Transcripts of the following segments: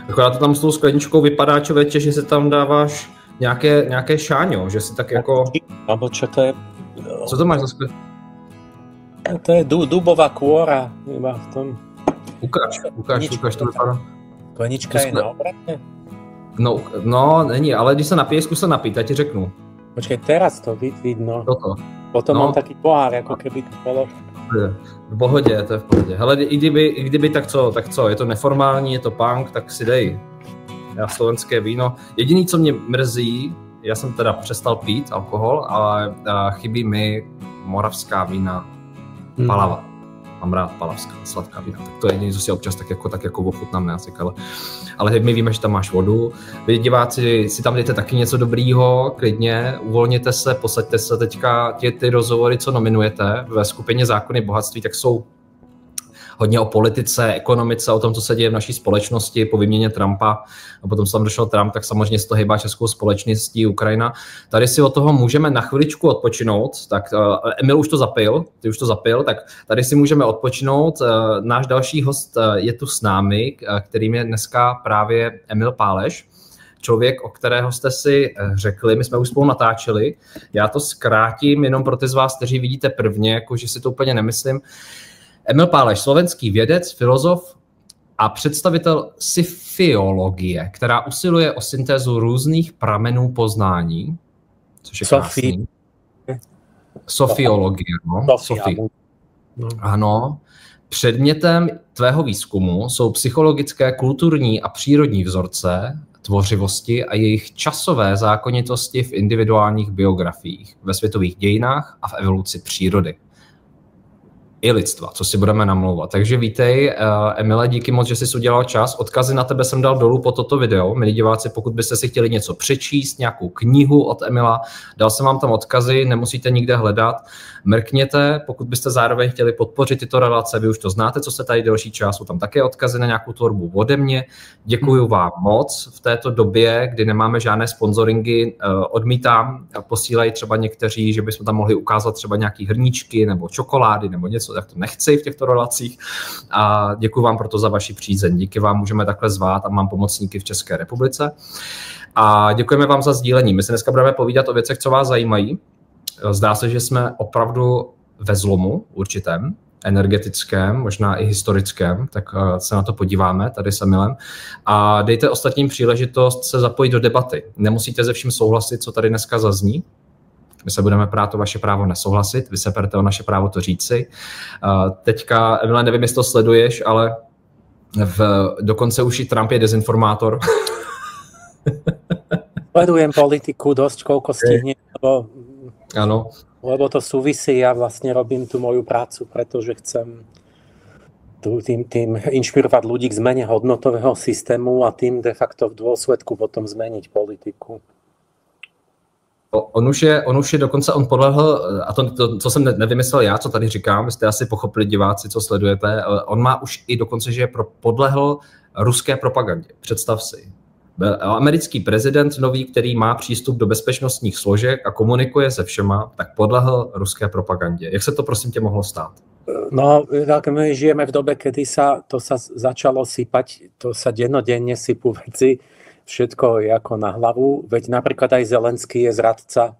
Akorát to tam s tou skleničkou vypadá, člověče, že si tam dáváš nějaké šáňo, že si tak jako... Abo čo to je? Co to máš za skleničku? To je dubová kôra, iba v tom... Ukáž, to vypadá. Sklenička je na obrate? No, není, ale když se napiješ, zkus se napít, já ti řeknu. Počkej, teraz to vidno. Toto. Potom mám taký pohár, jako keby to bolo... V pohodě, to je v pohodě. Hele, i kdyby tak co, je to neformální, je to punk, tak si dej. Já slovenské víno. Jediný, co mě mrzí, já jsem teda přestal pít alkohol, ale chybí mi moravská vína Palava. Mám rád palavská, sladká vína. Tak to je jediný, co si občas tak jako ochutnám, ne asi, ale my víme, že tam máš vodu. Vy diváci si tam dejte taky něco dobrýho, klidně, uvolněte se, posaďte se teďka ty rozhovory, co nominujete ve skupině Zákony bohatství, tak jsou hodně o politice, ekonomice, o tom, co se děje v naší společnosti po výměně Trumpa. A potom se tam došel Trump, tak samozřejmě se to hýbá českou společností Ukrajina. Tady si od toho můžeme na chviličku odpočinout. Tak Emil už to zapil, tak tady si můžeme odpočinout. Náš další host je tu s námi, kterým je dneska právě Emil Páleš. Člověk, o kterého jste si řekli, my jsme už spolu natáčeli. Já to zkrátím jenom pro ty z vás, kteří vidíte prvně, jakože si to úplně nemyslím. Emil Páleš, slovenský vědec, filozof a představitel sophiologie, která usiluje o syntézu různých pramenů poznání, což je krásný. Sophiologie, no. Sophie. Ano. Předmětem tvého výzkumu jsou psychologické, kulturní a přírodní vzorce tvořivosti a jejich časové zákonitosti v individuálních biografiích, ve světových dějinách a v evoluci přírody i lidstva, co si budeme namlouvat. Takže vítej, Emile, díky moc, že jsi udělal čas. Odkazy na tebe jsem dal dolů po toto video. Milí diváci, pokud byste si chtěli něco přečíst, nějakou knihu od Emila, dal jsem vám tam odkazy, nemusíte nikde hledat. Mrkněte, pokud byste zároveň chtěli podpořit tyto relace, vy už to znáte, co se tady delší čas, jsou tam také odkazy na nějakou tvorbu ode mě. Děkuju vám moc v této době, kdy nemáme žádné sponzoringy, odmítám, posílají třeba někteří, že bychom tam mohli ukázat třeba nějaký hrníčky nebo čokolády nebo něco, tak to nechci v těchto relacích. A děkuji vám proto za vaši přízeň. Díky vám můžeme takhle zvát a mám pomocníky v České republice. A děkujeme vám za sdílení. My se dneska budeme povídat o věcech, co vás zajímají. Zdá se, že jsme opravdu ve zlomu určitém, energetickém, možná i historickém, tak se na to podíváme tady s Emilem. A dejte ostatním příležitost se zapojit do debaty. Nemusíte se vším souhlasit, co tady dneska zazní. My se budeme prát o vaše právo nesouhlasit, vy se perte o naše právo to říci. Teďka, Emile, nevím, jestli to sleduješ, ale dokonce už i Trump je dezinformátor. Sledujem politiku dosť, koľko stihne, lebo to súvisí, ja vlastne robím tú moju prácu, pretože chcem tým inšpirovať ľudí k zmene hodnotového systému a tým de facto v dôsledku potom zmeniť politiku. On už je dokonce, on podlehl, a to co jsem nevymyslel já, co tady říkám, jste asi pochopili diváci, co sledujete, on má už i dokonce, že podlehl ruské propagandě, představ si. Americký prezident nový, který má přístup do bezpečnostních složek a komunikuje se všema, tak podlehl ruské propagandě. Jak se to prosím tě mohlo stát? No, tak my žijeme v dobe, kedy sa začalo sypať, to sa dennodenne sypú veci, všetko je ako na hlavu, veď napríklad aj Zelenský je zradca,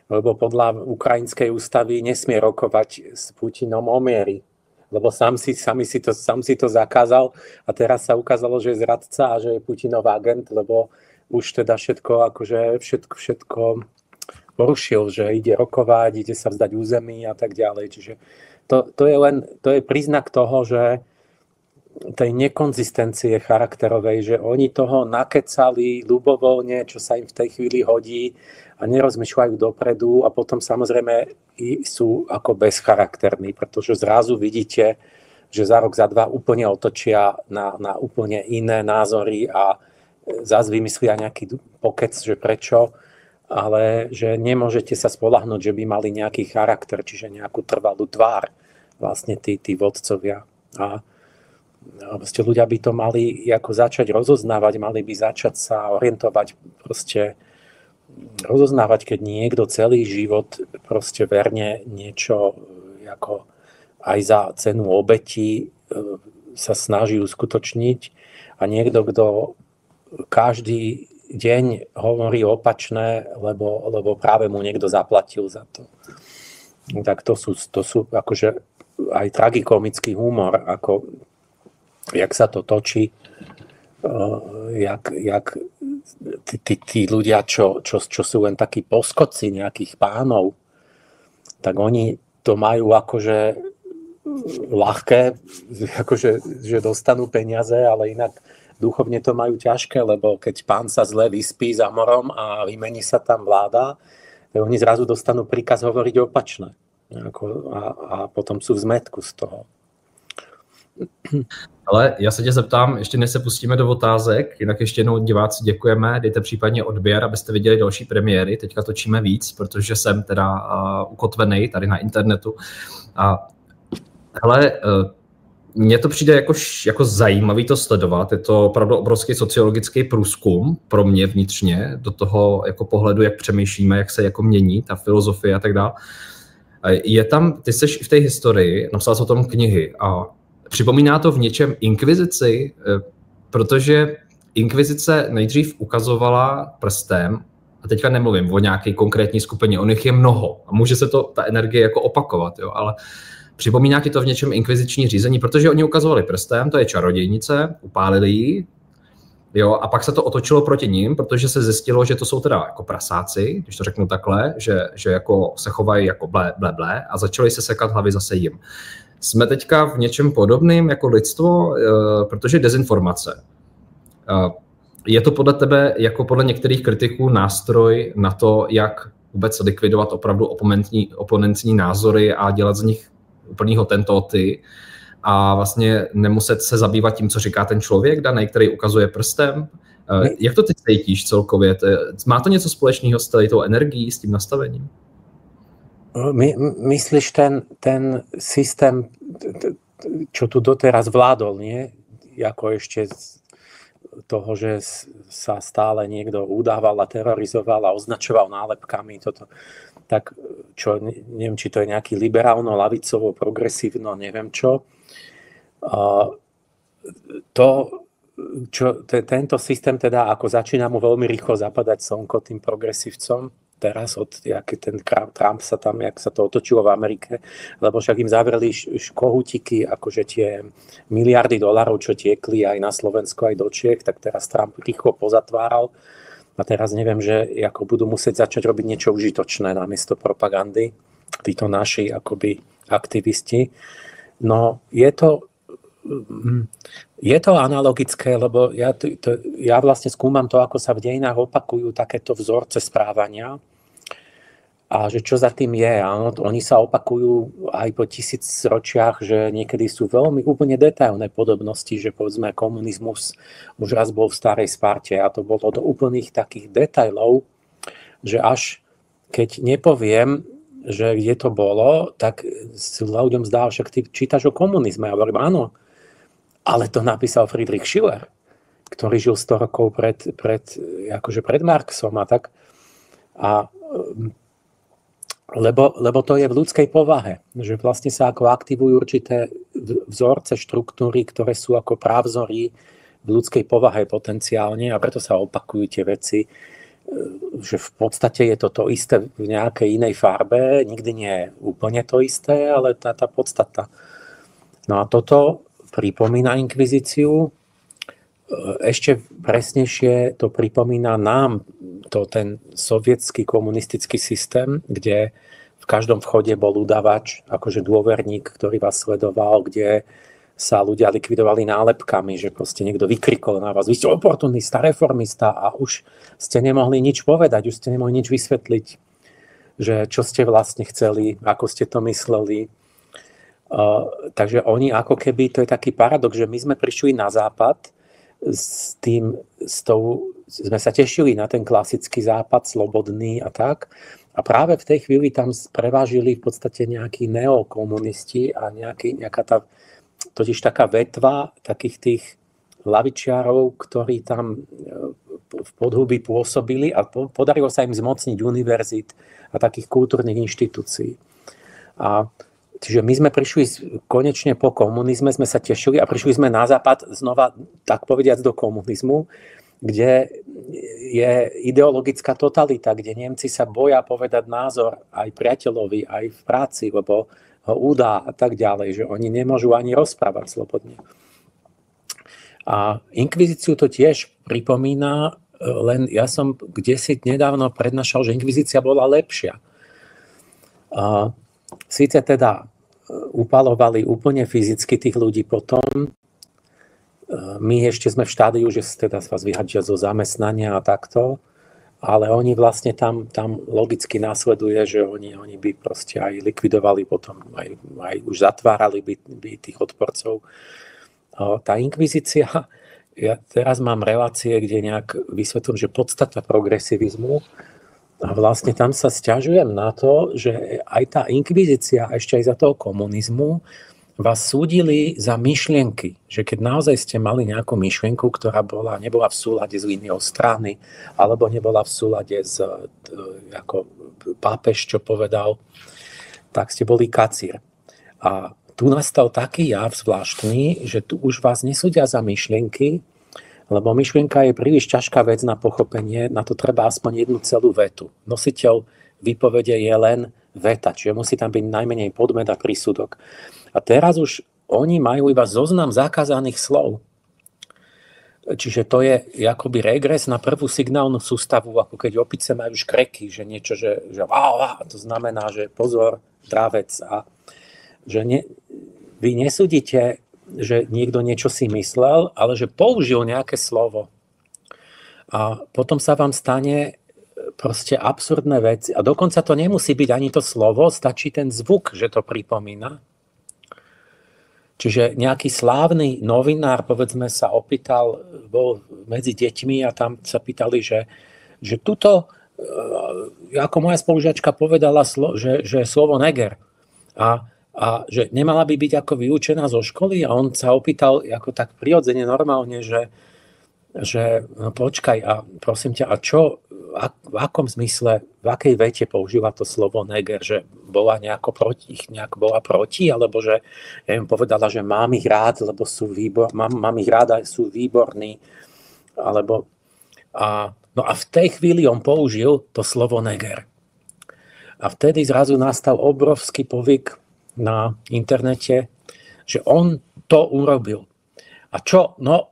lebo podľa ukrajinskej ústavy nesmie rokovať s Putinom o miery, lebo sám si to zakázal a teraz sa ukázalo, že je zradca a že je Putinov agent, lebo už teda všetko porušil, že ide rokovať, ide sa vzdať území a tak ďalej. Čiže to je príznak toho, že tej nekonzistencie charakterovej, že oni toho nakecali ľubovoľne, čo sa im v tej chvíli hodí a nerozmýšľajú dopredu a potom samozrejme sú ako bezcharakterní, pretože zrazu vidíte, že za rok, za dva úplne otočia na úplne iné názory a zase vymyslia nejaký pokec, že prečo, ale že nemôžete sa spoľahnúť, že by mali nejaký charakter, čiže nejakú trvalú tvár vlastne tí vodcovia. A proste ľudia by to mali ako začať rozoznávať, mali by začať sa orientovať, proste rozoznávať, keď niekto celý život proste verne niečo ako aj za cenu obeti sa snaží uskutočniť a a niekto, kto každý deň hovorí opačné, lebo práve mu niekto zaplatil za to. Tak to sú akože aj tragikomický humor, ako jak sa to točí, jak tí ľudia, čo sú len takí poskoci nejakých pánov, tak oni to majú akože ľahké, akože, že dostanú peniaze, ale inak duchovne to majú ťažké, lebo keď pán sa zle vyspí za morom a vymení sa tam vláda, tak oni zrazu dostanú príkaz hovoriť opačné. A potom sú v zmetku z toho. Ale já se tě zeptám, ještě než se pustíme do otázek, jinak ještě jednou diváci děkujeme, dejte případně odběr, abyste viděli další premiéry, teďka točíme víc, protože jsem teda ukotvený tady na internetu. A hele, mně to přijde jako zajímavý to sledovat, je to opravdu obrovský sociologický průzkum pro mě vnitřně, do toho jako pohledu, jak přemýšlíme, jak se jako mění ta filozofie a tak dále. Je tam, ty seš v té historii, napsal jsi o tom knihy a připomíná to v něčem inkvizici, protože inkvizice nejdřív ukazovala prstem, a teďka nemluvím o nějaké konkrétní skupině, on jich je mnoho a může se ta energie jako opakovat, jo, ale připomíná ti to v něčem inkviziční řízení, protože oni ukazovali prstem, to je čarodějnice, upálili ji, jo, a pak se to otočilo proti ním, protože se zjistilo, že to jsou teda jako prasáci, když to řeknu takhle, že jako se chovají jako ble a začali se sekat hlavy zase jim. Jsme teďka v něčem podobným jako lidstvo, protože dezinformace. Je to podle tebe, jako podle některých kritiků, nástroj na to, jak vůbec likvidovat opravdu oponentní názory a dělat z nich úplný hotentóty a vlastně nemuset se zabývat tím, co říká ten člověk daný, který ukazuje prstem? Jak to ty cítíš celkově? Má to něco společného s tou energií, s tím nastavením? Myslíš ten systém, čo tu doteraz vládol, nie? Ako ešte toho, že sa stále niekto udával a terorizoval a označoval nálepkami toto. Tak čo, neviem, či to je nejaký liberálno, lavicovo, progresívno, neviem čo. Tento systém teda, ako začína mu veľmi rýchlo zapadať slnko tým progresívcom, teraz jaký ten Trump sa tam, jak sa to otočilo v Amerike, lebo však im zavreli kohútiky, akože tie miliardy dolárov, čo tiekli aj na Slovensko, aj do Čiech, tak teraz Trump rýchlo pozatváral a teraz neviem, že ako budú musieť začať robiť niečo užitočné namiesto propagandy, títo naši akoby aktivisti. No je to analogické, lebo ja vlastne skúmam to, ako sa v dejinách opakujú takéto vzorce správania a že čo za tým je. Áno, oni sa opakujú aj po 1000 ročiach, že niekedy sú veľmi úplne detailné podobnosti, že povedzme komunizmus už raz bol v starej Sparte a to bolo do úplných takých detailov, že až keď nepoviem, že kde to bolo, tak si ľuďom zdá, však ty čítaš o komunizme. A hovorím, áno, ale to napísal Friedrich Schiller, ktorý žil 100 rokov pred Marxom a tak. Lebo to je v ľudskej povahe, že vlastne sa ako aktivujú určité vzorce, štruktúry, ktoré sú ako právzory v ľudskej povahe potenciálne a preto sa opakujú tie veci, že v podstate je to isté v nejakej inej farbe, nikdy nie je úplne to isté, ale tá podstata. No a toto pripomína inkvizíciu, ešte presnejšie to pripomína nám ten sovietský komunistický systém, kde v každom vchode bol udavač, akože dôverník, ktorý vás sledoval, kde sa ľudia likvidovali nálepkami, že proste niekto vykrikol na vás, vy ste oportunista, reformista a už ste nemohli nič povedať, už ste nemohli nič vysvetliť, že čo ste vlastne chceli, ako ste to mysleli. Takže oni ako keby, to je taký paradox, že my sme prišli na západ sme sa tešili na ten klasický západ, slobodný a tak. A práve v tej chvíli tam prevážili v podstate nejakí neokomunisti a totiž taká vetva takých tých lavičiarov, ktorí tam v podhubí pôsobili a podarilo sa im zmocniť univerzít a takých kultúrnych inštitúcií. A Čiže my sme prišli konečne po komunizme, sme sa tešili a prišli sme na západ znova, tak povediac, do komunizmu, kde je ideologická totalita, kde Nemci sa boja povedať názor aj priateľovi, aj v práci, lebo ho udá a tak ďalej, že oni nemôžu ani rozprávať slobodne. A inkvizíciu to tiež pripomína, len ja som kdesi nedávno prednášal, že inkvizícia bola lepšia. Síce teda upalovali úplne fyzicky tých ľudí potom, my ešte sme v štádiu, že teda vás vyhadia zo zamestnania a takto, ale oni vlastne tam logicky následuje, že oni by proste aj likvidovali potom, aj už zatvárali by tých odporcov. Tá inkvizícia, ja teraz mám relácie, kde nejak vysvetľujem, že podstata progresivizmu, a vlastne tam sa sťažujem na to, že aj tá inkvizícia, ešte aj za toho komunizmu, vás súdili za myšlienky. Že keď naozaj ste mali nejakú myšlienku, ktorá nebola v súlade s líniou strany, alebo nebola v súlade s, ako pápež, čo povedal, tak ste boli kacír. A tu nastal taký jav zvláštny, že tu už vás nesúdia za myšlienky, lebo myšlienka je príliš ťažká vec na pochopenie, na to treba aspoň jednu celú vetu. Nositeľ výpovede je len veta, čiže musí tam byť najmenej podmet a prísudok. A teraz už oni majú iba zoznam zakázaných slov. Čiže to je akoby regres na prvú signálnu sústavu, ako keď opice majú škreky, že niečo, že to znamená, že pozor, dravec. A že vy nesúdite, že niekto niečo si myslel, ale že použil nejaké slovo. A potom sa vám stane proste absurdné veci. A dokonca to nemusí byť ani to slovo, stačí ten zvuk, že to pripomína. Čiže nejaký slávny novinár, povedzme, sa opýtal, bol medzi deťmi a tam sa pýtali, že tuto, ako moja spolužiačka povedala, že slovo neger. A že nemala by byť ako vyučená zo školy a on sa opýtal ako tak prirodzene, normálne, že no počkaj a prosím ťa, a čo, v akom zmysle, v akej vete používa to slovo neger, že bola nejako proti, bola proti, alebo že ja im povedala, že mám ich rád, lebo sú mám ich rád a sú výborní, alebo no a v tej chvíli on použil to slovo neger. A vtedy zrazu nastal obrovský povyk na internete, že on to urobil. A čo? No,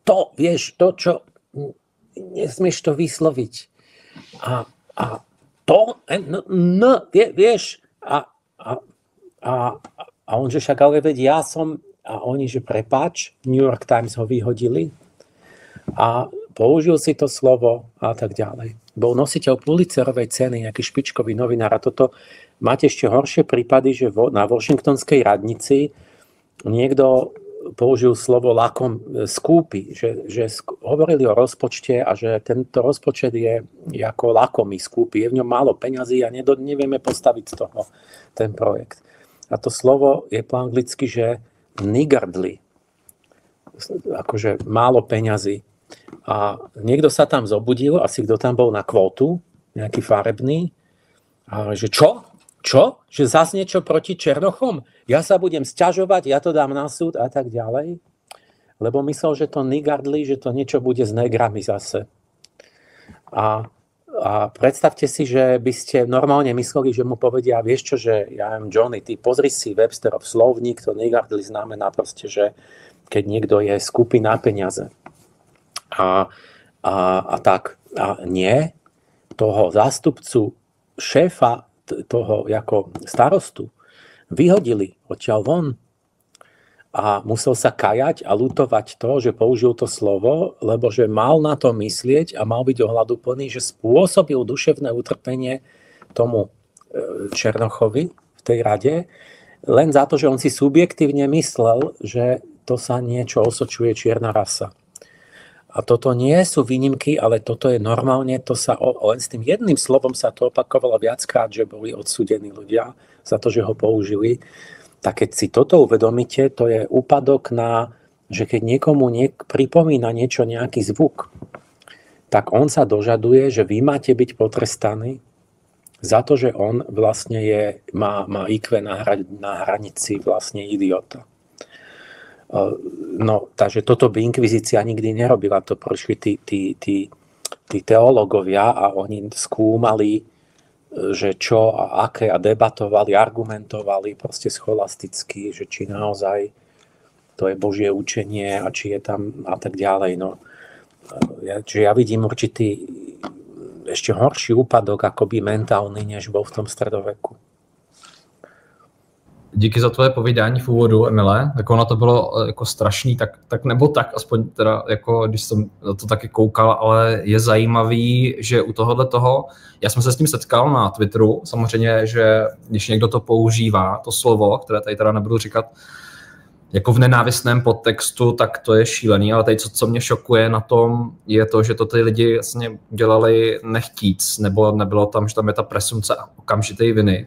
to, vieš, to, čo nesmieš to vysloviť. A to, no, vieš, a on, že však, ale veď ja som, a oni, že prepáč, New York Times ho vyhodili a použil si to slovo a tak ďalej. Bol nositeľ Pulitzerovej ceny, nejaký špičkový novinár a toto. Máte ešte horšie prípady, že na Washingtonskej radnici niekto použil slovo skúpi, že hovorili o rozpočte a že tento rozpočet je ako lakomý, skúpi, je v ňom málo peňazí a nevieme postaviť z toho ten projekt. A to slovo je po anglicky, že niggardly, akože málo peňazí. A niekto sa tam zobudil, asi kto tam bol na kvótu, nejaký farebný, a že čo? Čo? Že zas niečo proti Černochom? Ja sa budem sťažovať, ja to dám na súd a tak ďalej. Lebo myslel, že to niggardly, že to niečo bude s negrami zase. A predstavte si, že by ste normálne mysleli, že mu povedia, vieš čo, že ja viem, Johnny, ty pozri si Websterov slovník, to niggardly znamená proste, že keď niekto je skúpi na peniaze. A tak. A nie, toho zástupcu šéfa toho ako starostu vyhodili odtiaľ von a musel sa kajať a ľutovať to, že použil to slovo, lebo že mal na to myslieť a mal byť ohľaduplný, že spôsobil duševné utrpenie tomu Černochovi v tej rade, len za to, že on si subjektívne myslel, že to sa niečo osočuje čierna rasa. A toto nie sú výnimky, ale toto je normálne, to sa len s tým jedným slovom sa to opakovalo viackrát, že boli odsúdení ľudia za to, že ho použili. Tak keď si toto uvedomíte, to je úpadok na, že keď niekomu pripomína niečo, nejaký zvuk, tak on sa dožaduje, že vy máte byť potrestaní za to, že on vlastne má IQ na hranici vlastne idiota. No, takže toto by inkvizícia nikdy nerobila. To prišli tí teológovia a oni skúmali, že čo a aké a debatovali, argumentovali proste scholasticky, že či naozaj to je Božie učenie a či je tam a tak ďalej. No. Čiže ja vidím určitý ešte horší úpadok akoby mentálny, než bol v tom stredoveku. Díky za tvoje povídání v úvodu, Emile. Tak ono to bylo jako strašný, tak nebo tak, aspoň teda, jako, když jsem to taky koukal, ale je zajímavý, že u tohohle toho, já jsem se s tím setkal na Twitteru, samozřejmě, že když někdo to používá, to slovo, které tady teda nebudu říkat, jako v nenávistném podtextu, tak to je šílený, ale tady co mě šokuje na tom, je to, že to ty lidi vlastně dělali nechtíc, nebo nebylo tam, že tam je ta presumce okamžité viny,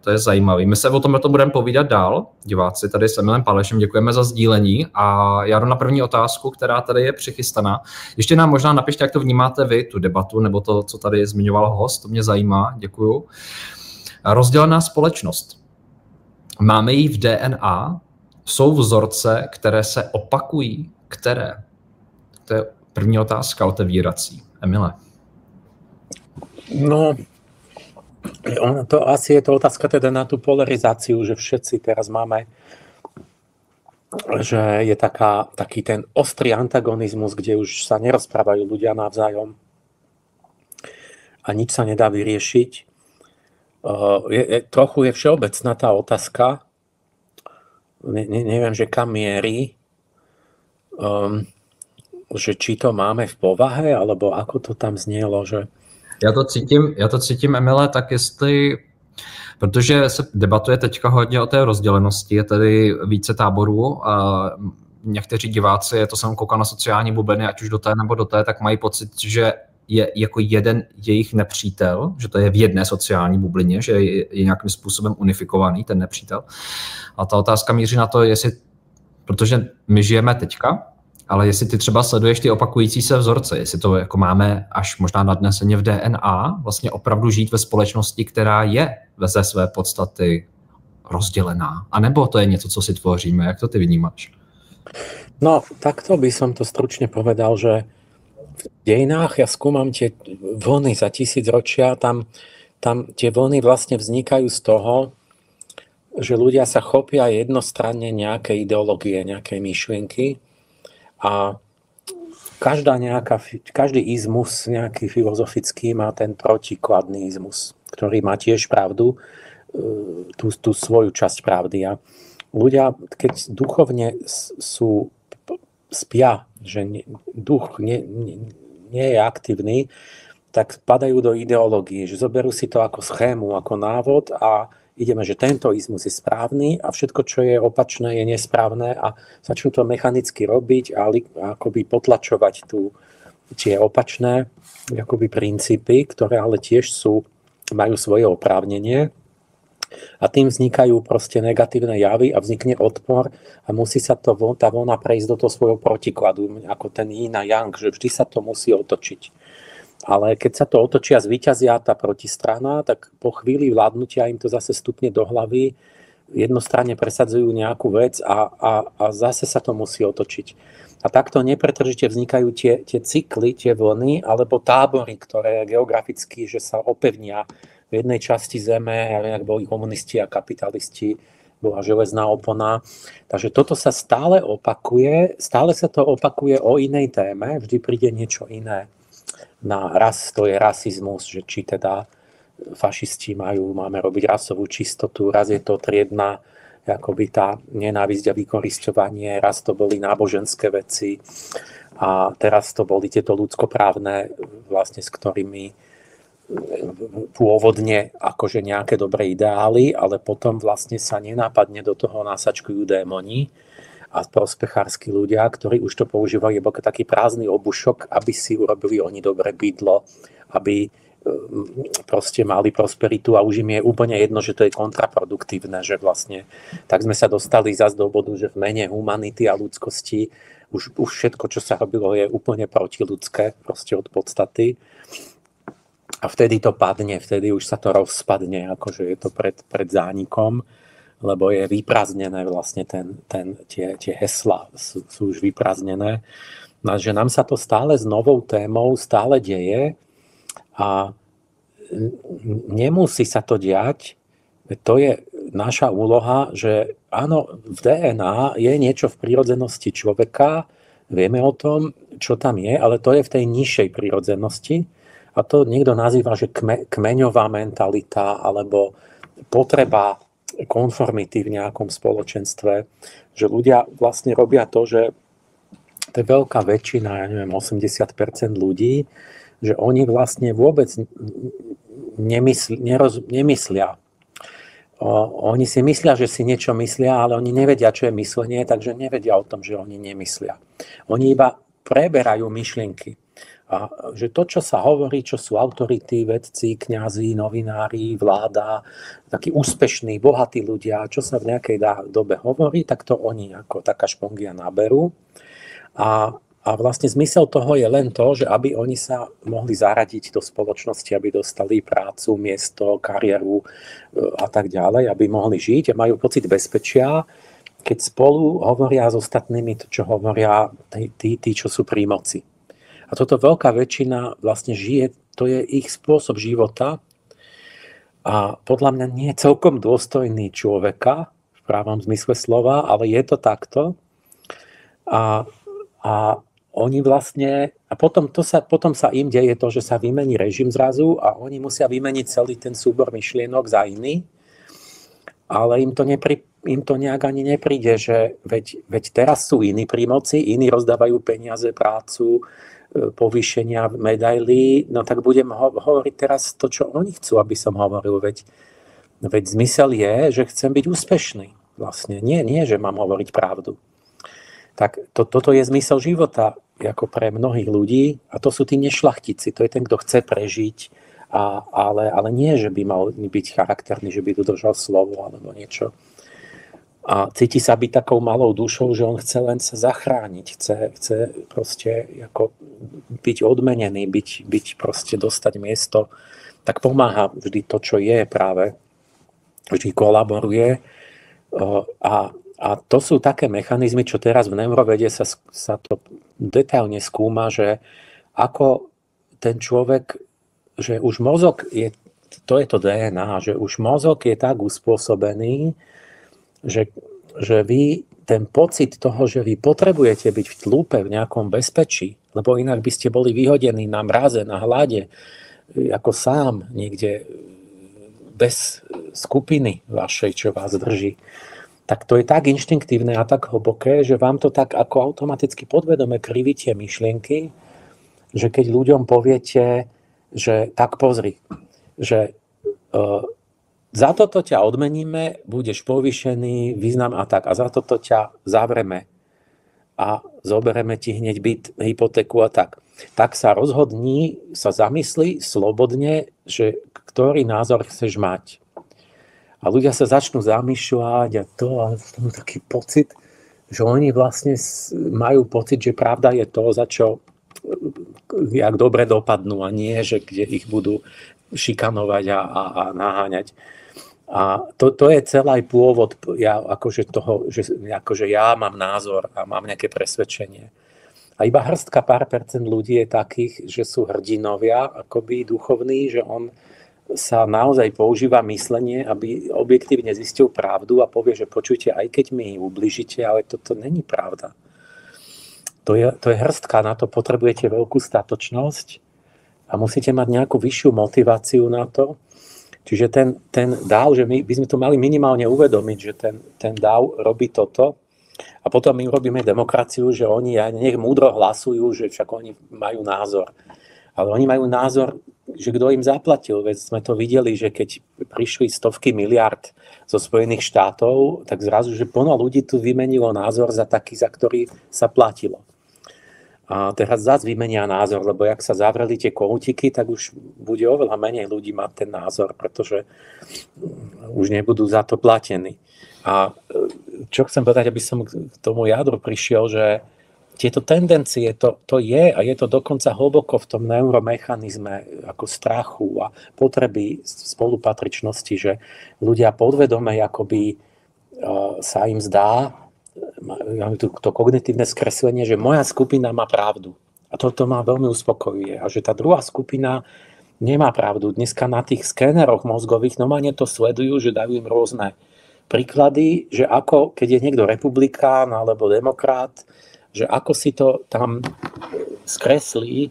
to je zajímavý. My se o tomhle budeme povídat dál, diváci, tady s Emilem Pálešem, děkujeme za sdílení a já jdu na první otázku, která tady je přichystaná. Ještě nám možná napište, jak to vnímáte vy, tu debatu, nebo to, co tady zmiňoval host, to mě zajímá, děkuju. Rozdělená společnost. Máme ji v DNA, jsou vzorce, které se opakují? Které? To je první otázka otevírací. Emile. No, to asi je to otázka teda na tú polarizáciu, že všetci teraz máme, že je taký ten ostrý antagonizmus, kde už sa nerozprávajú ľudia navzájom a nič sa nedá vyriešiť. Trochu je všeobecná tá otázka, neviem, že kam mierí, že či to máme v povahe, alebo ako to tam znělo, že... Já to cítím, Emile, tak jestli, protože se debatuje teďka hodně o té rozdělenosti, je tady více táborů a někteří diváci, to jsem koukal na sociální bubliny, ať už do té nebo do té, tak mají pocit, že je jako jeden jejich nepřítel, že to je v jedné sociální bublině, že je nějakým způsobem unifikovaný ten nepřítel. A ta otázka míří na to, jestli, protože my žijeme teďka, ale jestli ty třeba sleduješ ty opakující se vzorce, jestli to jako máme až možná nadneseně v DNA, vlastně opravdu žít ve společnosti, která je ze své podstaty rozdělená. A nebo to je něco, co si tvoříme? Jak to ty vnímáš? No, takto by som to stručne povedal, že v dejinách ja skúmam tie vlny za tisícročia, tam tie vlny vlastne vznikajú z toho, že ľudia sa chopia jednostranne nejaké ideológie, nejaké myšlienky a každý izmus nejaký filozofický má ten protikladný izmus, ktorý má tiež pravdu, tú svoju časť pravdy. A ľudia, keď duchovne spia, že duch nie je aktívny, tak padajú do ideológie, že zoberú si to ako schému, ako návod a ideme, že tento izmus je správny a všetko, čo je opačné, je nesprávne a začnú to mechanicky robiť a akoby potlačovať tie opačné akoby princípy, ktoré ale tiež majú svoje oprávnenie. A tým vznikajú proste negatívne javy a vznikne odpor a musí sa tá vlna prejsť do toho svojho protikladu, ako ten yin a yang, že vždy sa to musí otočiť. Ale keď sa to otočí a zvíťazia tá protistrana, tak po chvíli vládnutia im to zase stupne do hlavy, jednostranne presadzujú nejakú vec a zase sa to musí otočiť. A takto nepretržite vznikajú tie cykly, tie vlny, alebo tábory, ktoré geograficky, že sa opevnia v jednej časti zeme, jak boli komunisti a kapitalisti, bola železná opona. Takže toto sa stále opakuje, stále sa to opakuje o inej téme, vždy príde niečo iné. Na ras, to je rasizmus, že či teda fašisti máme robiť rasovú čistotu, raz je to triedna, akoby tá nenávisť a vykorisťovanie, raz to boli náboženské veci a teraz to boli tieto ľudskoprávne, vlastne s ktorými pôvodne akože nejaké dobré ideály, ale potom vlastne sa nenápadne do toho nasačkujú démoni a prospechársky ľudia, ktorí už to používajú iba taký prázdny obušok, aby si urobili oni dobré bydlo, aby proste mali prosperitu a už im je úplne jedno, že to je kontraproduktívne, že vlastne tak sme sa dostali zase do bodu, že v mene humanity a ľudskosti už všetko, čo sa robilo, je úplne protiľudské, proste od podstaty. A vtedy to padne, vtedy už sa to rozpadne, akože je to pred zánikom, lebo je vyprázdnené vlastne tie heslá sú už vyprázdnené. Že nám sa to stále s novou témou stále deje a nemusí sa to diať. To je naša úloha, že áno, v DNA je niečo v prírodzenosti človeka, vieme o tom, čo tam je, ale to je v tej nižšej prírodzenosti. A to niekto nazýva, že kmeňová mentalita alebo potreba konformity v nejakom spoločenstve. Že ľudia vlastne robia to, že to je veľká väčšina, ja neviem, 80% ľudí, že oni vlastne vôbec nemyslia. Oni si myslia, že si niečo myslia, ale oni nevedia, čo je myslenie, takže nevedia o tom, že oni nemyslia. Oni iba preberajú myšlienky. A že to, čo sa hovorí, čo sú autority, vedci, kňazi, novinári, vláda, takí úspešní, bohatí ľudia, čo sa v nejakej dobe hovorí, tak to oni ako taká špongia naberú. A vlastne zmysel toho je len to, že aby oni sa mohli zaradiť do spoločnosti, aby dostali prácu, miesto, kariéru a tak ďalej, aby mohli žiť a majú pocit bezpečia, keď spolu hovoria s ostatnými to, čo hovoria tí, čo sú pri moci. A toto veľká väčšina vlastne žije, to je ich spôsob života a podľa mňa nie je celkom dôstojný človeka v pravom zmysle slova, ale je to takto. A oni vlastne, a potom sa im deje to, že sa vymení režim zrazu a oni musia vymeniť celý ten súbor myšlienok za iný, ale im to nejak ani nepríde, že veď teraz sú iní pri moci, iní rozdávajú peniaze, prácu, povýšenia, medaily, no tak budem hovoriť teraz to, čo oni chcú, aby som hovoril, veď zmysel je, že chcem byť úspešný vlastne, nie, že mám hovoriť pravdu. Tak toto je zmysel života ako pre mnohých ľudí a to sú tí nešľachtici, to je ten, kto chce prežiť, ale nie, že by mal byť charakterný, že by dodržal slovo alebo niečo. A cíti sa byť takou malou dušou, že on chce len sa zachrániť, chce proste ako byť odmenený, byť proste dostať miesto, tak pomáha vždy to, čo je práve, vždy kolaboruje a to sú také mechanizmy, čo teraz v neurovede sa to detailne skúma, že ako ten človek, že už mozog to je to DNA, že už mozog je tak uspôsobený, že vy ten pocit toho, že vy potrebujete byť v tlúpe, v nejakom bezpečí, lebo inak by ste boli vyhodení na mraze, na hlade, ako sám niekde bez skupiny vašej, čo vás drží, tak to je tak inštinktívne a tak hlboké, že vám to tak ako automaticky podvedome kriví tie myšlienky, že keď ľuďom poviete, že tak pozri, že za toto ťa odmeníme, budeš povýšený, význam a tak. A za toto ťa zavreme a zobereme ti hneď byt, hypotéku a tak. Tak sa rozhodni, sa zamysli slobodne, že ktorý názor chceš mať. A ľudia sa začnú zamýšľať a to taký pocit, že oni vlastne majú pocit, že pravda je to, za čo jak dobre dopadnú a nie, že kde ich budú šikanovať a naháňať. A to je celý pôvod akože ja mám názor a mám nejaké presvedčenie. A iba pár percent ľudí je takých, že sú hrdinovia, akoby duchovní, že on sa naozaj používa myslenie, aby objektívne zistil pravdu a povie, že počujte, aj keď mi ubližíte, ale toto není pravda. To je hrstka, na to potrebujete veľkú statočnosť a musíte mať nejakú vyššiu motiváciu na to. Čiže ten dáv, že my by sme to mali minimálne uvedomiť, že ten dáv robí toto a potom my robíme demokraciu, že oni nech múdro hlasujú, že však oni majú názor. Ale oni majú názor, že kto im zaplatil. Veď sme to videli, že keď prišli stovky miliard zo Spojených štátov, tak zrazu, že plno ľudí tu vymenilo názor za taký, za ktorý sa platilo. A teraz zase vymenia názor, lebo jak sa zavreli tie kohútiky, tak už bude oveľa menej ľudí mať ten názor, pretože už nebudú za to platení. A čo chcem povedať, aby som k tomu jadru prišiel, že tieto tendencie, to je a je to dokonca hlboko v tom neuromechanizme ako strachu a potreby spolupatričnosti, že ľudia podvedome akoby sa im zdá, máme tu to kognitívne skreslenie, že moja skupina má pravdu. A toto ma veľmi uspokojuje. A že tá druhá skupina nemá pravdu. Dneska na tých skéneroch mozgových normálne to sledujú, že dajú im rôzne príklady, že ako, keď je niekto republikán alebo demokrat, že ako si to tam skreslí,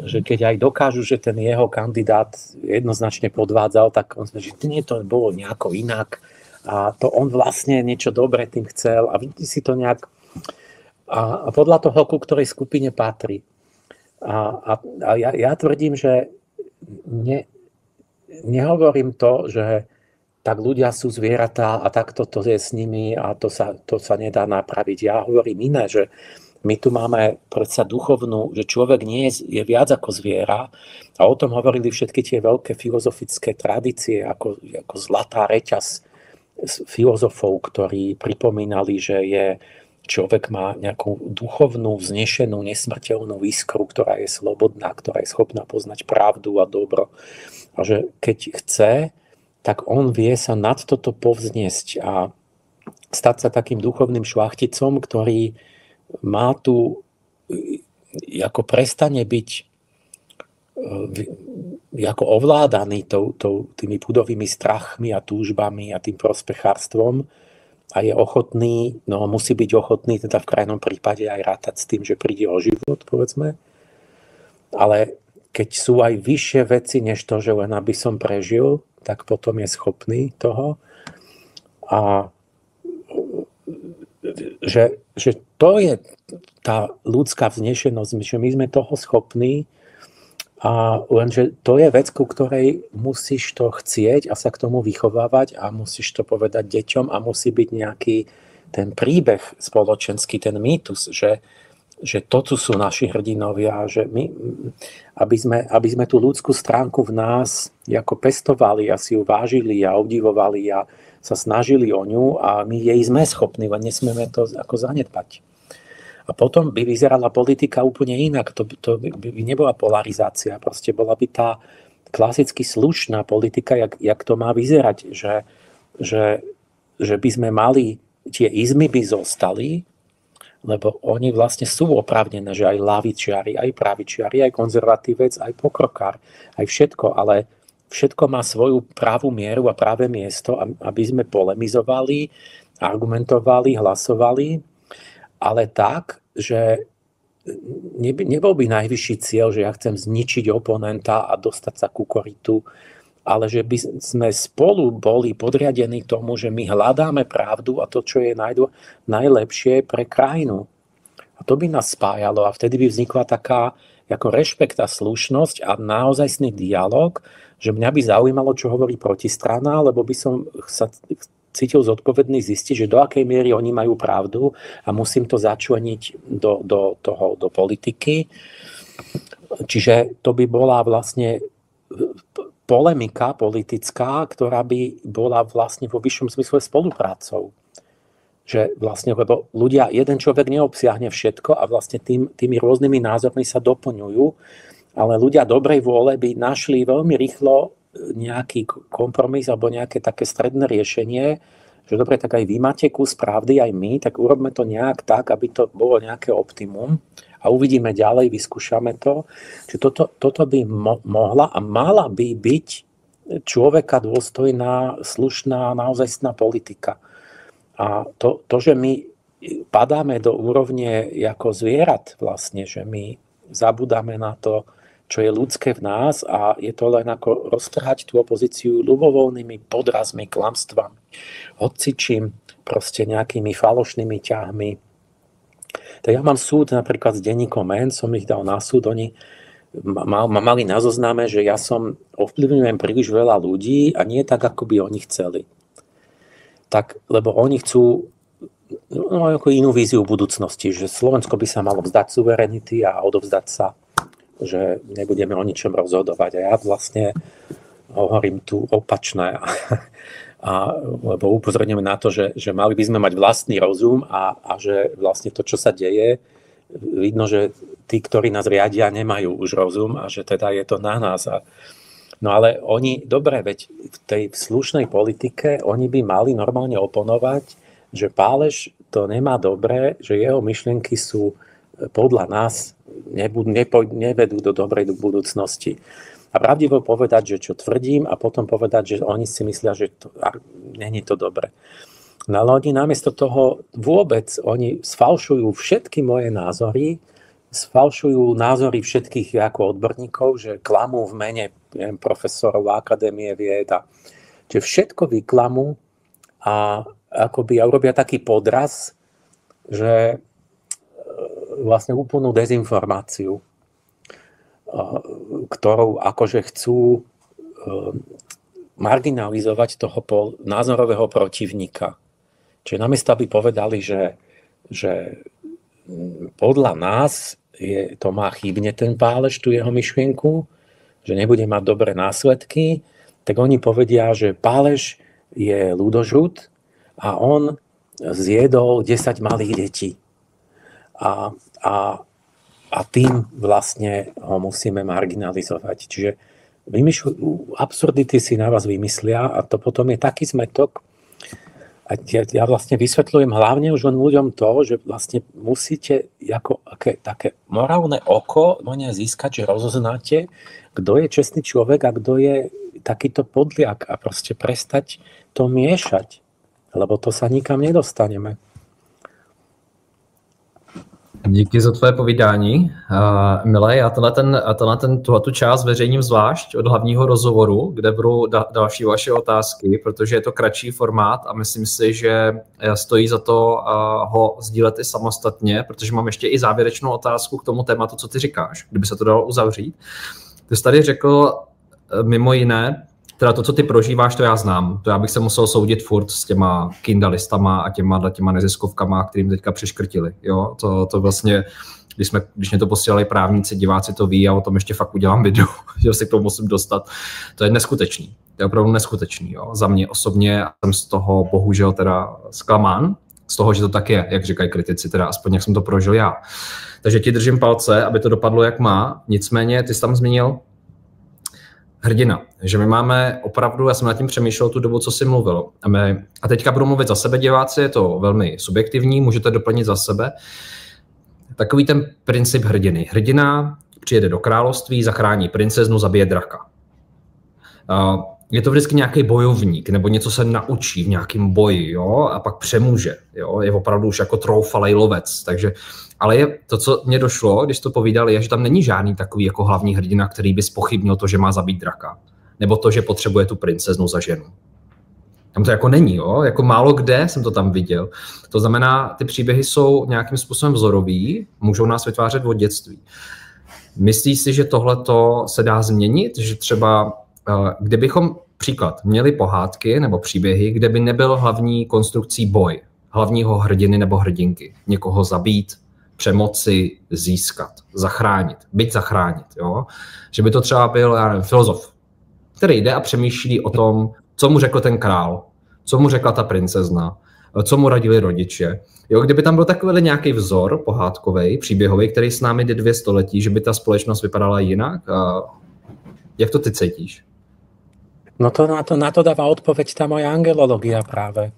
že keď aj dokážu, že ten jeho kandidát jednoznačne podvádzal, tak on že nie, to bolo nejako inak a to on vlastne niečo dobré tým chcel a vidí si to nejak a podľa toho, ku ktorej skupine patrí. A ja tvrdím, že nehovorím to, že tak ľudia sú zvieratá a takto to je s nimi a to sa nedá napraviť. Ja hovorím iné, že my tu máme predsa duchovnú, že človek nie je viac ako zviera a o tom hovorili všetky tie veľké filozofické tradície, ako zlatá reťaz filozofov, ktorí pripomínali, že človek má nejakú duchovnú, vznešenú, nesmrteľnú iskru, ktorá je slobodná, ktorá je schopná poznať pravdu a dobro. A že keď chce, tak on vie sa nad toto povzniesť a stať sa takým duchovným šľachticom, ktorý má tu, ako prestane byť ako ovládaný tými pudovými strachmi a túžbami a tým prospechárstvom a je ochotný, musí byť ochotný teda v krajnom prípade aj rátať s tým, že príde o život, povedzme. Ale keď sú aj vyššie veci, než to, že len aby som prežil, tak potom je schopný toho. A že to je tá ľudská vznešenosť, že my sme toho schopní, a lenže to je vec, ku ktorej musíš to chcieť a sa k tomu vychovávať a musíš to povedať deťom a musí byť nejaký ten príbeh spoločenský, ten mýtus, že toto sú naši hrdinovia, že my, aby sme tú ľudskú stránku v nás ako pestovali a si ju vážili a obdivovali a sa snažili o ňu a my jej sme schopní, len nesmieme to ako zanedbať. A potom by vyzerala politika úplne inak. To by nebola polarizácia. Proste bola by tá klasicky slušná politika, jak to má vyzerať. Že by sme mali, tie izmy by zostali, lebo oni vlastne sú oprávnené, že aj lavičiari, aj pravičiari, aj konzervatívec, aj pokrokár, aj všetko, ale všetko má svoju pravú mieru a práve miesto, aby sme polemizovali, argumentovali, hlasovali, ale tak, že nebol by najvyšší cieľ, že ja chcem zničiť oponenta a dostať sa ku koritu, ale že by sme spolu boli podriadení tomu, že my hľadáme pravdu a to, čo je najlepšie pre krajinu. A to by nás spájalo a vtedy by vznikla taká ako rešpekt a slušnosť a naozajstný dialog, že mňa by zaujímalo, čo hovorí protistrana, lebo by som sa cítil zodpovedný zistiť, že do akej miery oni majú pravdu a musím to začleniť do politiky. Čiže to by bola vlastne polemika politická, ktorá by bola vlastne vo vyššom zmysle spoluprácou. Že vlastne, lebo ľudia, jeden človek neobsiahne všetko a vlastne tými rôznymi názormi sa doplňujú, ale ľudia dobrej vôle by našli veľmi rýchlo nejaký kompromis alebo nejaké také stredné riešenie, že dobre, tak aj vy máte kus pravdy, aj my, tak urobme to nejak tak, aby to bolo nejaké optimum a uvidíme ďalej, vyskúšame to. Čiže toto by mohla a mala by byť človeka dôstojná, slušná, naozajstná politika. A to, že my padáme do úrovne ako zvierat vlastne, že my zabudáme na to, čo je ľudské v nás a je to len ako roztrhať tú opozíciu ľubovoľnými podrazmi, klamstvami, hocičím, proste nejakými falošnými ťahmi. Tak ja mám súd napríklad s denníkom N, som ich dal na súd, oni mali na zozname, že ja ovplyvňujem príliš veľa ľudí a nie tak, ako by oni chceli. Tak, lebo oni chcú ako inú víziu budúcnosti, že Slovensko by sa malo vzdať suverenity a odovzdať sa, že nebudeme o ničom rozhodovať. A ja vlastne hovorím tu opačné. Lebo upozorňujeme na to, že mali by sme mať vlastný rozum a že vlastne to, čo sa deje, vidno, že tí, ktorí nás riadia, nemajú už rozum a že teda je to na nás. No ale oni, dobre, veď v tej slušnej politike oni by mali normálne oponovať, že Páleš to nemá dobré, že jeho myšlienky sú podľa nás nevedú do dobrej budúcnosti. A pravdivo povedať, že čo tvrdím a potom povedať, že oni si myslia, že není to dobre. No ale oni namiesto toho vôbec, oni sfalšujú všetky moje názory, sfalšujú názory všetkých ako odborníkov, že klamú v mene profesorov Akadémie vied, že všetko vyklamú a akoby urobia taký podraz, že vlastne úplnú dezinformáciu, ktorou akože chcú marginalizovať toho názorového protivníka. Čiže namiesto aby povedali, že podľa nás to má chybne ten Páleš, tú jeho myšlienku, že nebude mať dobré následky, tak oni povedia, že Páleš je ľudožrút a on zjedol 10 malých detí. A tým vlastne ho musíme marginalizovať. Čiže absurdity si na vás vymyslia a to potom je taký zmetok. A ja vlastne vysvetľujem hlavne už len ľuďom to, že vlastne musíte ako také morálne oko získať, že rozoznáte, kto je čestný človek a kto je takýto podliak a proste prestať to miešať, lebo to sa nikam nedostaneme. Díky za tvoje povídání. Milé, já tuhletu část veřejním zvlášť od hlavního rozhovoru, kde budou další vaše otázky, protože je to kratší formát a myslím si, že stojí za to ho sdílet i samostatně, protože mám ještě i závěrečnou otázku k tomu tématu, co ty říkáš, kdyby se to dalo uzavřít. Ty jsi tady řekl mimo jiné, teda to, co ty prožíváš, to já znám. To já bych se musel soudit furt s těma kindalistama a těma neziskovkama, kterým teďka přeškrtili. Jo? To vlastně, když mě to posílali právníci, diváci to ví, a o tom ještě fakt udělám video, že se k tomu musím dostat. To je neskutečný. To je opravdu neskutečný. Jo? Za mě osobně jsem z toho bohužel teda zklamán, z toho, že to tak je, jak říkají kritici, teda aspoň jak jsem to prožil já. Takže ti držím palce, aby to dopadlo jak má. Nicméně, ty jsi tam zmínil hrdina, že my máme opravdu, já jsem nad tím přemýšlel tu dobu, co jsi mluvil. A teďka budu mluvit za sebe, diváci, je to velmi subjektivní, můžete doplnit za sebe. Takový ten princip hrdiny. Hrdina přijede do království, zachrání princeznu, zabije draka. Je to vždycky nějaký bojovník, nebo něco se naučí v nějakém boji, jo, a pak přemůže, jo, je opravdu už jako troufalej lovec, takže, ale je to, co mě došlo, když to povídali, je, že tam není žádný takový jako hlavní hrdina, který by zpochybnil to, že má zabít draka, nebo to, že potřebuje tu princeznu za ženu. Tam to jako není, jo, jako málo kde jsem to tam viděl. To znamená, ty příběhy jsou nějakým způsobem vzorový, můžou nás vytvářet od dětství. Myslíš si, že tohleto se dá změnit, že třeba kdybychom příklad měli pohádky nebo příběhy, kde by nebyl hlavní konstrukcí boj, hlavního hrdiny nebo hrdinky, někoho zabít, přemoci, získat, zachránit, byť zachránit, jo? Že by to třeba byl, já nevím, filozof, který jde a přemýšlí o tom, co mu řekl ten král, co mu řekla ta princezna, co mu radili rodiče. Jo, kdyby tam byl takový nějaký vzor pohádkový, příběhový, který s námi jde 2 století, že by ta společnost vypadala jinak. Jak to ty cítíš? No na to dáva odpoveď tá moja angelológia práve.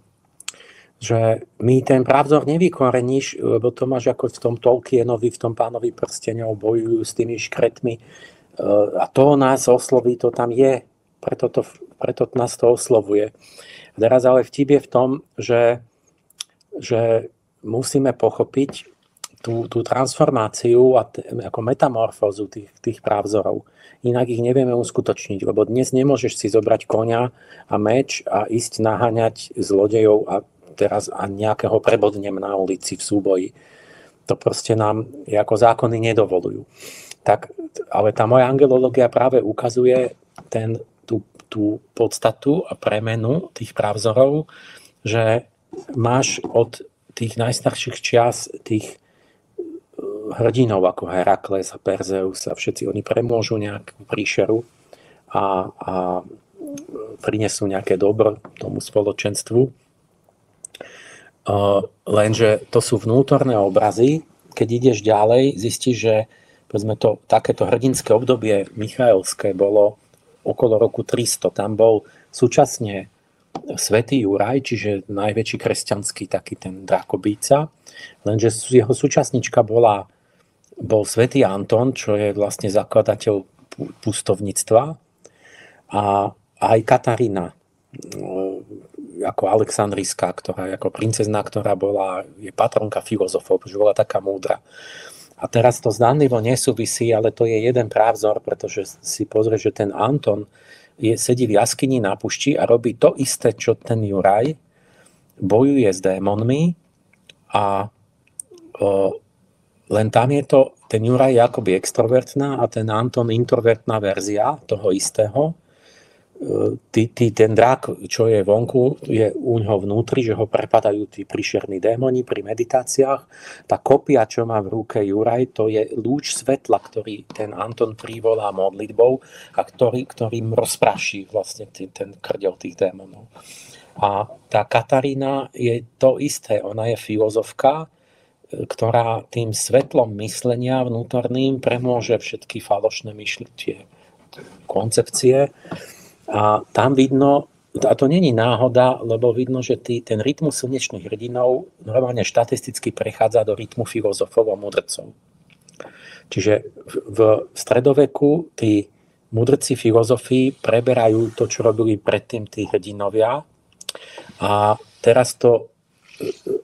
Že my ten právzor nevykoreníš, lebo to máš ako v tom Tolkienovi, v tom Pánovi prsteňov, bojujú s tými škretmi a to nás osloví, to tam je, preto nás to oslovuje. Teraz ale vtip je v tom, že musíme pochopiť tú transformáciu a ako metamorfózu tých právzorov. Inak ich nevieme uskutočniť, lebo dnes nemôžeš si zobrať koňa a meč a ísť naháňať zlodejov a teraz a nejakého prebodnem na ulici v súboji. To proste nám ako zákony nedovolujú. Tak, ale tá moja angelológia práve ukazuje tú podstatu a premenu tých právzorov, že máš od tých najstarších čias tých hrdinov ako Herakles a Perzeus a všetci oni premôžu nejakú príšeru a prinesú nejaké dobro tomu spoločenstvu. Lenže to sú vnútorné obrazy keď ideš ďalej, zistíš, že povedzme takéto hrdinské obdobie michaelské bolo okolo roku 300. Tam bol súčasne svätý Juraj, čiže najväčší kresťanský taký ten drakobíca, lenže jeho súčasnička bol svätý Anton, čo je vlastne zakladateľ pustovníctva, a aj Katarína, ako Alexandrijská, ktorá je ako princezná, ktorá je patronka filozofov, pretože bola taká múdra. A teraz to zdánlivo nesúvisí, ale to je jeden právzor, pretože si pozrie, že ten Anton sedí v jaskyni na pušti a robí to isté, čo ten Juraj, bojuje s démonmi a len tam je to, ten Juraj je akoby extrovertná a ten Anton introvertná verzia toho istého. Ten drak, čo je vonku, je u ňoho vnútri, že ho prepadajú tí príšerní démoni pri meditáciách. Tá kopia, čo má v ruke Juraj, to je lúč svetla, ktorý ten Anton privolá modlitbou a ktorým rozpraší vlastne ten krdeľ tých démonov. A tá Katarína je to isté, ona je filozofka, ktorá tým svetlom myslenia vnútorným premôže všetky falošné myšlitie, koncepcie. A tam vidno, a to není náhoda, lebo vidno, že ten rytmus slnečných hrdinov normálne štatisticky prechádza do rytmu filozofov a mudrcov. Čiže v stredoveku tí mudrci filozofii preberajú to, čo robili predtým tí hrdinovia. A teraz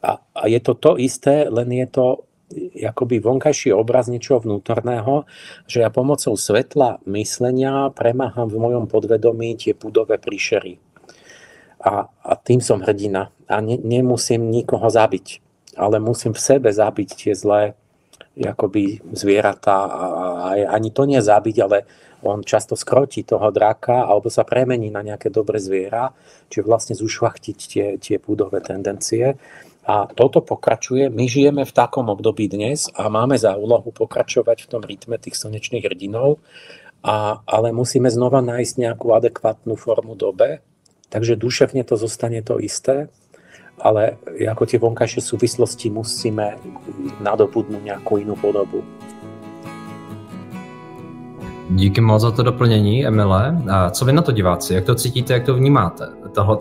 a je to isté, len je to akoby vonkajší obraz niečoho vnútorného, že ja pomocou svetla myslenia premáham v mojom podvedomí tie púdové príšery. A tým som hrdina. A nemusím nikoho zabiť, ale musím v sebe zabiť tie zlé akoby zvieratá. A ani to nie zabiť, ale on často skrotí toho draka alebo sa premení na nejaké dobré zviera, čiže vlastne zušľachtiť tie púdové tendencie. A toto pokračuje. My žijeme v takom období dnes a máme za úlohu pokračovať v tom rytme tých slnečných hrdinov, ale musíme znova nájsť nejakú adekvátnu formu dobe, takže duševne to zostane to isté, ale ako tie vonkajšie súvislosti musíme nadobudnúť nejakú inú podobu. Díky moc za to doplnění, Emile. A co vy na to diváci? Jak to cítíte, jak to vnímáte?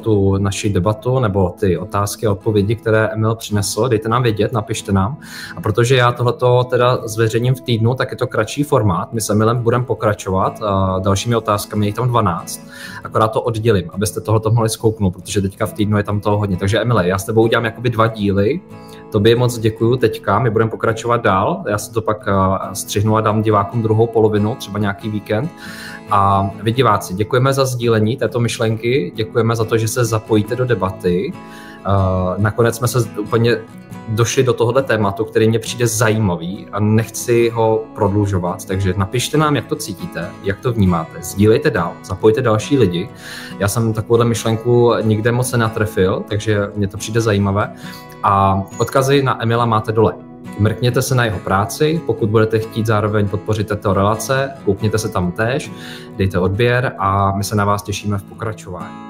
Tu naši debatu nebo ty otázky a odpovědi, které Emil přinesl, dejte nám vědět, napište nám. A protože já tohleto teda zveřejním v týdnu, tak je to kratší formát. My s Emilem budeme pokračovat dalšími otázkami, je tam 12. Akorát to oddělím, abyste tohleto mohli zkouknout, protože teďka v týdnu je tam toho hodně. Takže Emile, já s tebou udělám jakoby 2 díly. Tobě moc děkuju teďka, my budeme pokračovat dál. Já se to pak střihnu a dám divákům druhou polovinu, třeba nějaký víkend. A vy diváci, děkujeme za sdílení této myšlenky, děkujeme za to, že se zapojíte do debaty. Nakonec jsme se úplně došli do tohohle tématu, který mně přijde zajímavý a nechci ho prodlužovat, takže napište nám, jak to cítíte, jak to vnímáte, sdílejte dál, zapojte další lidi. Já jsem takovouhle myšlenku nikde moc nenatrefil, takže mně to přijde zajímavé. A odkazy na Emila máte dole. Mrkněte se na jeho práci, pokud budete chtít zároveň podpořit této relace, koukněte se tam též, dejte odběr a my se na vás těšíme v pokračování.